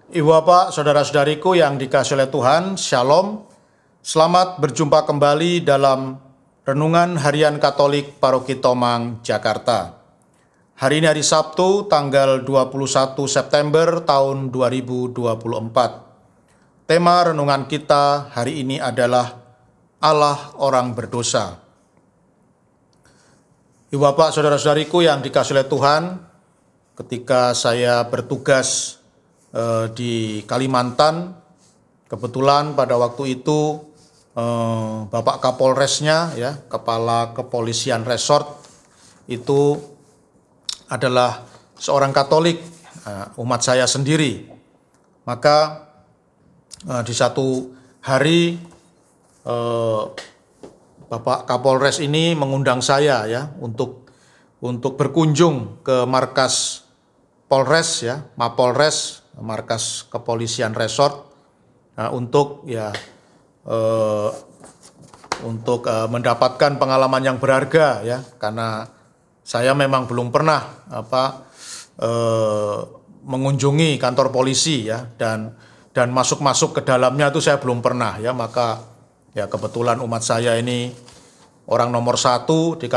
Ibu Bapak, saudara-saudariku yang dikasihi oleh Tuhan, Shalom. Selamat berjumpa kembali dalam Renungan Harian Katolik Paroki Tomang, Jakarta. Hari ini hari Sabtu, tanggal 21 September tahun 2024. Tema renungan kita hari ini adalah Allah orang berdosa. Ibu Bapak, saudara-saudariku yang dikasihi oleh Tuhan, ketika saya bertugas di Kalimantan, kebetulan pada waktu itu Bapak Kapolresnya, ya, Kepala Kepolisian Resort itu adalah seorang Katolik, umat saya sendiri. Maka di satu hari Bapak Kapolres ini mengundang saya, ya, untuk berkunjung ke markas Polres, ya, Mapolres, markas Kepolisian Resort, untuk mendapatkan pengalaman yang berharga, ya, karena saya memang belum pernah mengunjungi kantor polisi, ya, dan masuk ke dalamnya itu saya belum pernah, ya. Maka ya kebetulan umat saya ini orang nomor satu di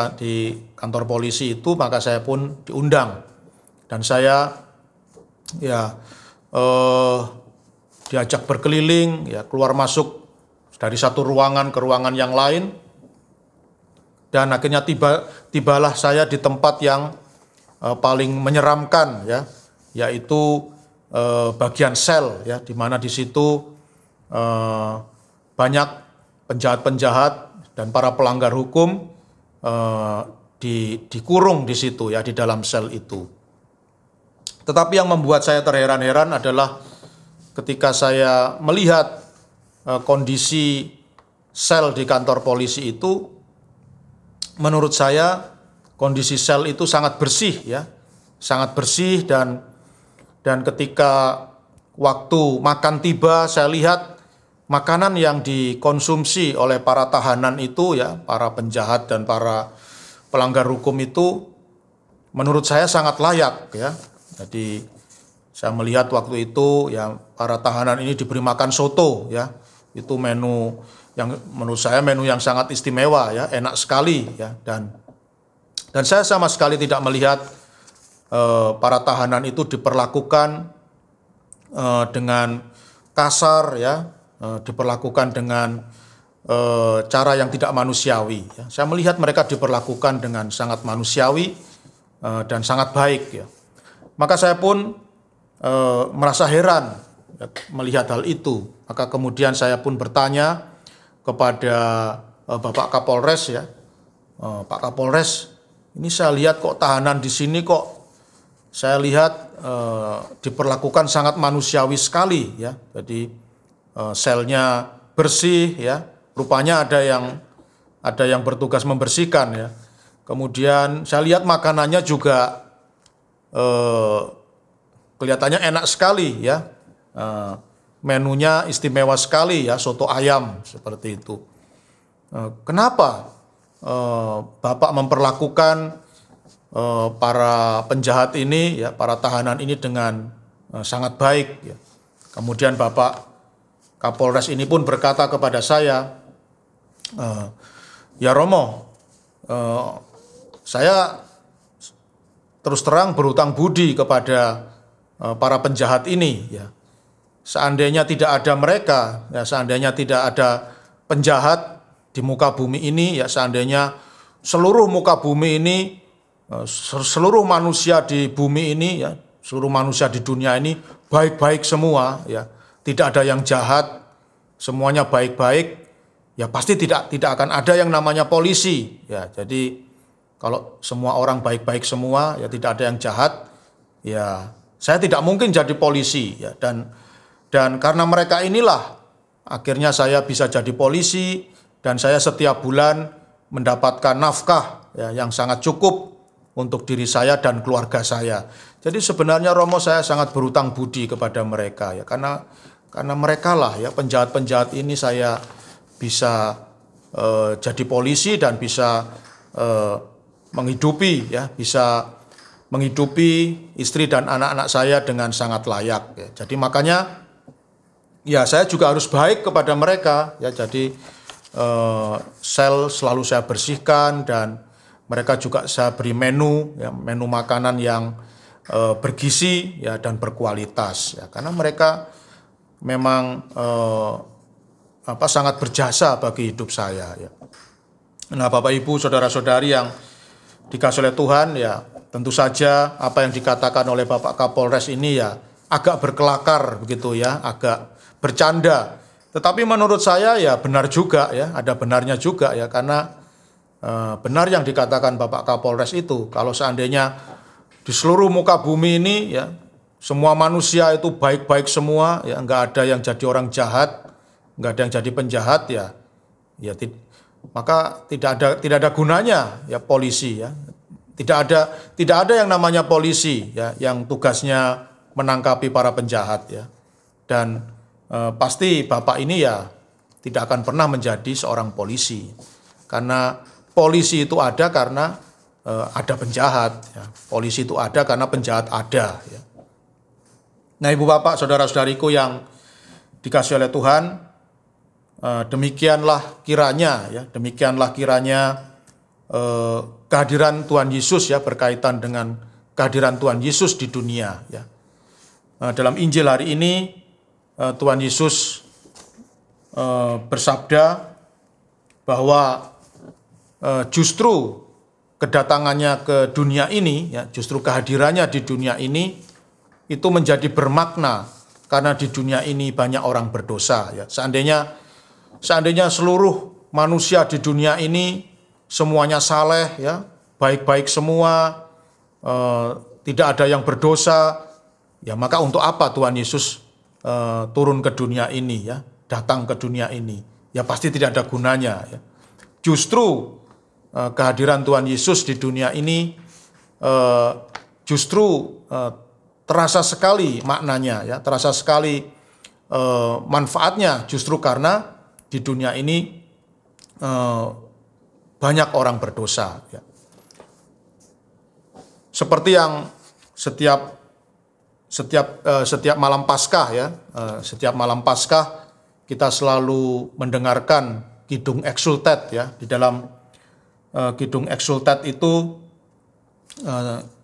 kantor polisi itu, maka saya pun diundang dan saya diajak berkeliling, ya, keluar masuk dari satu ruangan ke ruangan yang lain, dan akhirnya tibalah saya di tempat yang paling menyeramkan, ya, yaitu bagian sel, ya, di mana di situ banyak penjahat-penjahat dan para pelanggar hukum dikurung di situ, ya, di dalam sel itu. Tetapi yang membuat saya terheran-heran adalah ketika saya melihat kondisi sel di kantor polisi itu, menurut saya kondisi sel itu sangat bersih, ya, sangat bersih, dan ketika waktu makan tiba, saya lihat makanan yang dikonsumsi oleh para tahanan itu, ya, para penjahat dan para pelanggar hukum itu, menurut saya sangat layak, ya. Jadi saya melihat waktu itu, ya, para tahanan ini diberi makan soto, ya. Itu menu yang menurut saya menu yang sangat istimewa, ya, enak sekali, ya, dan saya sama sekali tidak melihat para tahanan itu diperlakukan dengan kasar, ya, diperlakukan dengan cara yang tidak manusiawi, ya. Saya melihat mereka diperlakukan dengan sangat manusiawi dan sangat baik, ya. Maka saya pun merasa heran, ya, melihat hal itu. Maka kemudian saya pun bertanya kepada Bapak Kapolres, ya, Pak Kapolres, ini saya lihat kok tahanan di sini kok saya lihat diperlakukan sangat manusiawi sekali, ya. Jadi selnya bersih, ya. Rupanya ada yang bertugas membersihkan, ya. Kemudian saya lihat makanannya juga kelihatannya enak sekali, ya. Menunya istimewa sekali, ya, soto ayam seperti itu. Kenapa Bapak memperlakukan para penjahat ini, ya, para tahanan ini dengan sangat baik, ya. Kemudian Bapak Kapolres ini pun berkata kepada saya, ya Romo, saya terus terang berhutang budi kepada para penjahat ini, ya. Seandainya tidak ada mereka, ya, seandainya tidak ada penjahat di muka bumi ini, ya, seandainya seluruh muka bumi ini, seluruh manusia di bumi ini, ya, seluruh manusia di dunia ini baik-baik semua, ya, tidak ada yang jahat, semuanya baik-baik, ya, pasti tidak akan ada yang namanya polisi, ya. Jadi kalau semua orang baik-baik semua, ya, tidak ada yang jahat, ya, saya tidak mungkin jadi polisi, ya. Dan karena mereka inilah akhirnya saya bisa jadi polisi, dan saya setiap bulan mendapatkan nafkah, ya, yang sangat cukup untuk diri saya dan keluarga saya. Jadi sebenarnya Romo, saya sangat berhutang budi kepada mereka, ya, karena mereka lah, ya, penjahat-penjahat ini saya bisa jadi polisi dan bisa menghidupi, ya, bisa menghidupi, istri dan anak-anak saya dengan sangat layak. Ya. Jadi makanya ya saya juga harus baik kepada mereka. Ya, jadi sel selalu saya bersihkan dan mereka juga saya beri menu, ya, menu makanan yang bergizi ya dan berkualitas. Ya, karena mereka memang sangat berjasa bagi hidup saya. Ya. Nah, Bapak Ibu, saudara-saudari yang dikasih oleh Tuhan, ya tentu saja apa yang dikatakan oleh Bapak Kapolres ini ya agak berkelakar begitu ya, agak bercanda. Tetapi menurut saya ya benar juga ya, ada benarnya juga ya, karena benar yang dikatakan Bapak Kapolres itu, kalau seandainya di seluruh muka bumi ini ya semua manusia itu baik-baik semua, ya nggak ada yang jadi orang jahat, nggak ada yang jadi penjahat ya, maka tidak ada gunanya ya polisi ya. Tidak ada yang namanya polisi ya yang tugasnya menangkapi para penjahat ya. Dan pasti Bapak ini ya tidak akan pernah menjadi seorang polisi. Karena polisi itu ada karena ada penjahat ya. Polisi itu ada karena penjahat ada ya. Nah, Ibu Bapak, saudara-saudariku yang dikasihi oleh Tuhan, demikianlah kiranya kehadiran Tuhan Yesus ya, berkaitan dengan kehadiran Tuhan Yesus di dunia ya. Dalam Injil hari ini Tuhan Yesus bersabda bahwa justru kedatangannya ke dunia ini ya, justru kehadirannya di dunia ini itu menjadi bermakna karena di dunia ini banyak orang berdosa ya. Seandainya seluruh manusia di dunia ini semuanya saleh ya, baik-baik semua, tidak ada yang berdosa, ya maka untuk apa Tuhan Yesus turun ke dunia ini ya, datang ke dunia ini? Ya pasti tidak ada gunanya ya. Justru kehadiran Tuhan Yesus di dunia ini justru terasa sekali maknanya ya, terasa sekali manfaatnya, justru karena di dunia ini banyak orang berdosa ya. Seperti yang setiap malam Paskah ya, setiap malam Paskah kita selalu mendengarkan Kidung Exsultet ya. Di dalam Kidung Exsultet itu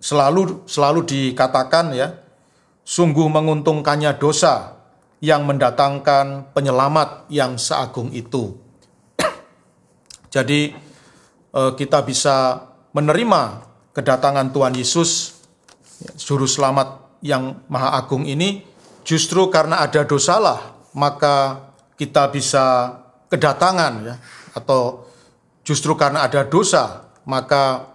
selalu dikatakan ya, sungguh menguntungkannya dosa yang mendatangkan penyelamat yang seagung itu. Jadi kita bisa menerima kedatangan Tuhan Yesus, Juru Selamat yang Maha Agung ini, justru karena ada dosalah maka kita bisa kedatangan ya, atau justru karena ada dosa maka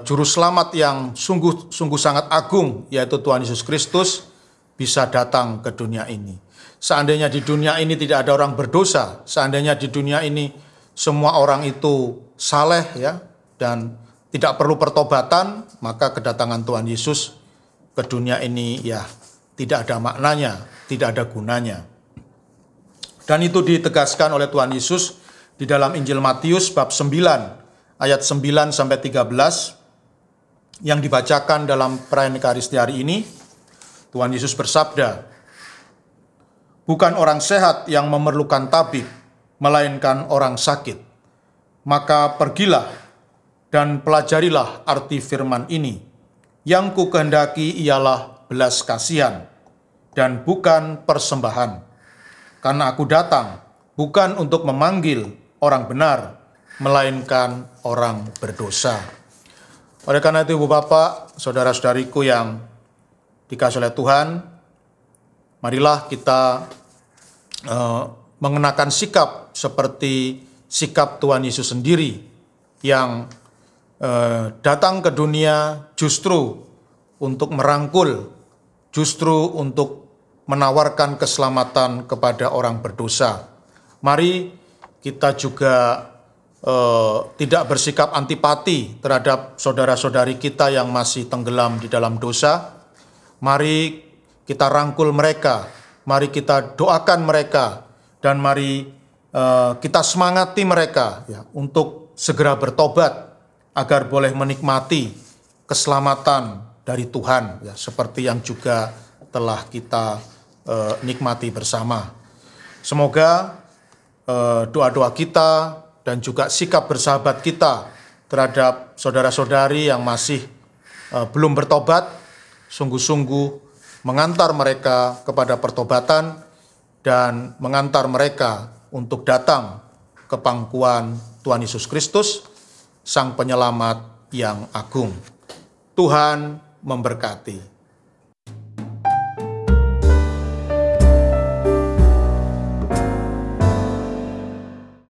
Juru Selamat yang sungguh sangat agung, yaitu Tuhan Yesus Kristus, bisa datang ke dunia ini. Seandainya di dunia ini tidak ada orang berdosa, seandainya di dunia ini semua orang itu saleh ya dan tidak perlu pertobatan, maka kedatangan Tuhan Yesus ke dunia ini ya tidak ada maknanya, tidak ada gunanya. Dan itu ditegaskan oleh Tuhan Yesus di dalam Injil Matius bab 9 ayat 9 sampai 13 yang dibacakan dalam perayaan Ekaristi hari ini. Tuhan Yesus bersabda, "Bukan orang sehat yang memerlukan tabib, melainkan orang sakit. Maka pergilah dan pelajarilah arti firman ini. Yang ku kehendaki ialah belas kasihan dan bukan persembahan. Karena aku datang bukan untuk memanggil orang benar, melainkan orang berdosa." Oleh karena itu, Ibu Bapak, saudara-saudariku yang dikasihi oleh Tuhan, marilah kita mengenakan sikap seperti sikap Tuhan Yesus sendiri yang datang ke dunia justru untuk merangkul, justru untuk menawarkan keselamatan kepada orang berdosa. Mari kita juga tidak bersikap antipati terhadap saudara-saudari kita yang masih tenggelam di dalam dosa. Mari kita rangkul mereka, mari kita doakan mereka, dan mari kita semangati mereka ya, untuk segera bertobat agar boleh menikmati keselamatan dari Tuhan, ya, seperti yang juga telah kita nikmati bersama. Semoga doa-doa kita dan juga sikap bersahabat kita terhadap saudara-saudari yang masih belum bertobat, sungguh-sungguh mengantar mereka kepada pertobatan dan mengantar mereka untuk datang ke pangkuan Tuhan Yesus Kristus, Sang Penyelamat yang agung. Tuhan memberkati.